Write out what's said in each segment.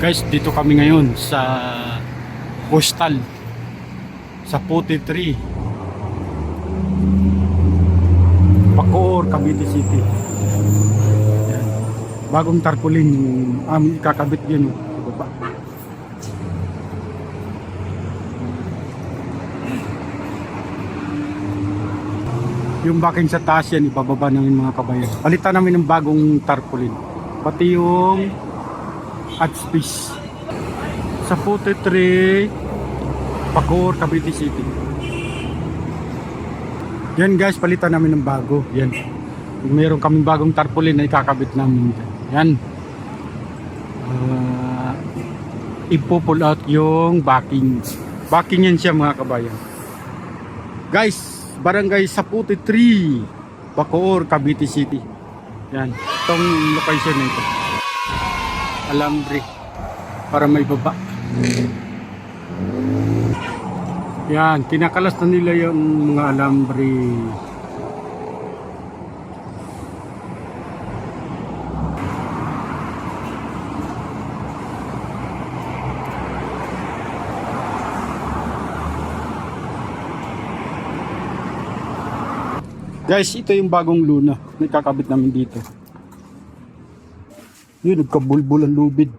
Guys, dito kami ngayon sa Coastal, sa Puti 3, Bacoor, Cavite City. Yan. Bagong tarpaulin yung aming ikakabit yun sa baba. Yung backing sa taas yan, ibababa namin mga kabayan. Palitan namin ng bagong tarpaulin. Pati yung at space sa Puti 3, Bacoor, Cavite City. Yan guys, palitan namin ng bago. Yan. Meron kaming bagong tarpaulin na ikakabit namin. Yan. Ipo-pull out yung backing. Backing yan siya mga kabayan. Guys, barangay sa Puti 3, Bacoor, Cavite City. Yan. Itong location na ito. Alambre para may baba. Yan, kinakalas na nila yung mga alambre. Guys, ito yung bagong luna na ikakabit namin dito. Yun, nagkabulbul ang lubid.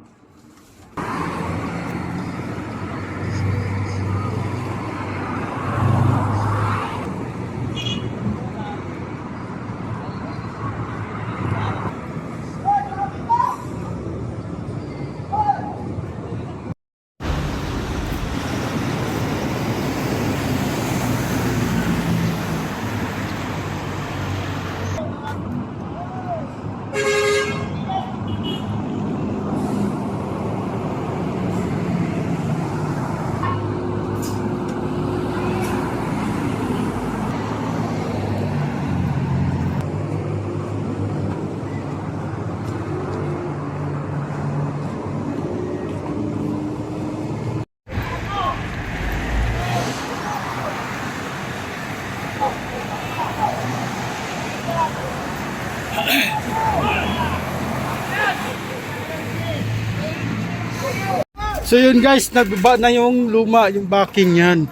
So yun guys, nababa na yung luma, yung backing yan.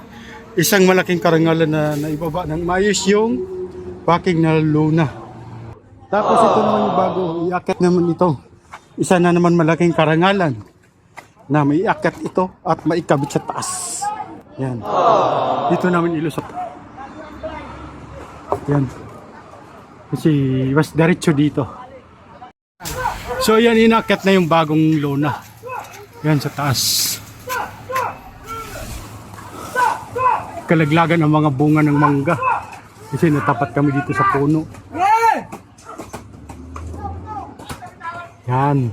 Isang malaking karangalan na naibaba ng maayos yung backing na luna. Tapos ito naman yung bago, iakyat naman ito. Isa na naman malaking karangalan na may iakyat ito at maikabit sa taas. Yan. Dito namin ilusot. Yan. Kasi mas diretso dito. So yan, inakyat na yung bagong luna. Yan sa taas. Kalaglagan ang mga bunga ng mangga. Kasi natapat kami dito sa puno. Yan.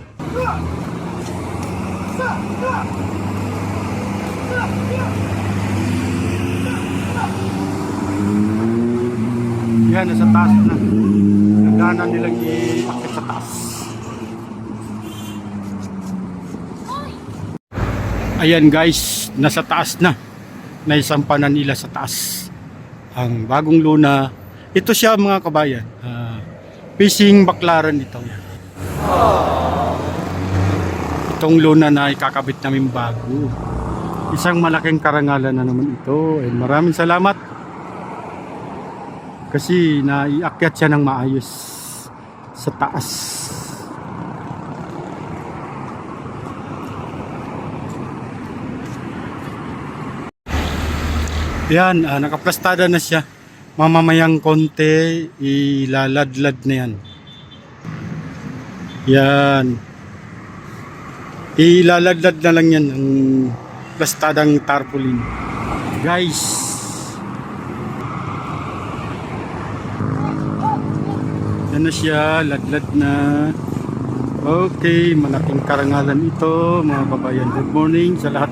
Yan, nasa taas na. Nagdaanan nilang i-akit sa taas. Ayan guys, nasa taas na. Naisampanan nila sa taas ang bagong luna. Ito siya mga kabayan, fishing baklaran ito. Itong luna na ikakabit namin bago. Isang malaking karangalan na naman ito. And maraming salamat kasi naiakyat siya ng maayos sa taas. Yan, nakaplastada na siya. Mamamayang konti, ilaladlad na yan. Yan. Ilaladlad na lang yan ang plastadang tarpaulin. Guys. Yan na siya, ladlad na. Okay, malaking karangalan ito mga kabayan. Good morning sa lahat.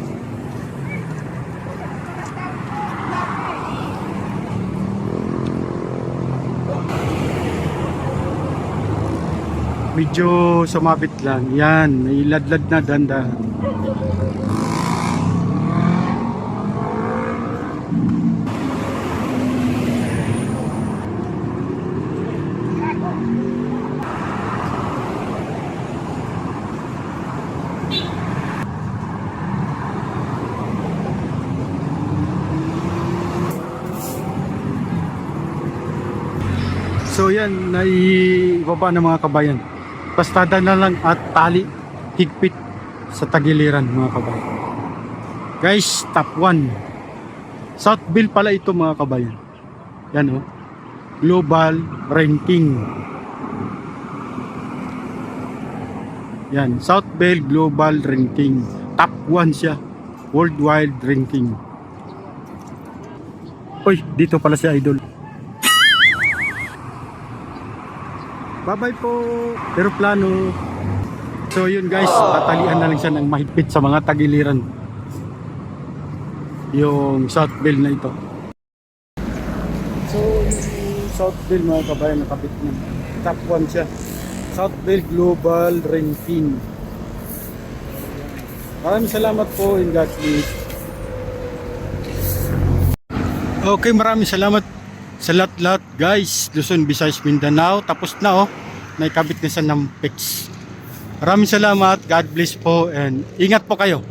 Medyo sumabit lang. Yan, iladlad na dahan-dahan. yan na ibaba ng mga kabayan. Bastada na lang at tali higpit sa tagiliran mga kabayan. Guys, top 1. Southville pala ito mga kabayan. Yan oh. Global ranking. Yan, Southville Global Ranking. Top 1 siya. Worldwide ranking. Uy, dito pala si Idol. Bye-bye po. Aeroplano. So yun guys, tatalian na lang siya ng mahigpit sa mga tagiliran. Yung Southville na ito. So yung Southville mga kabayan, nakapit na. Top 1 siya. Southville Global Ranking. Maraming salamat po in God's name. Okay, maraming salamat sa lahat-lahat guys. Luzon, Visayas, Mindanao. Tapos na oh. Naikabit na sa Nampex. Maraming salamat. God bless po and ingat po kayo.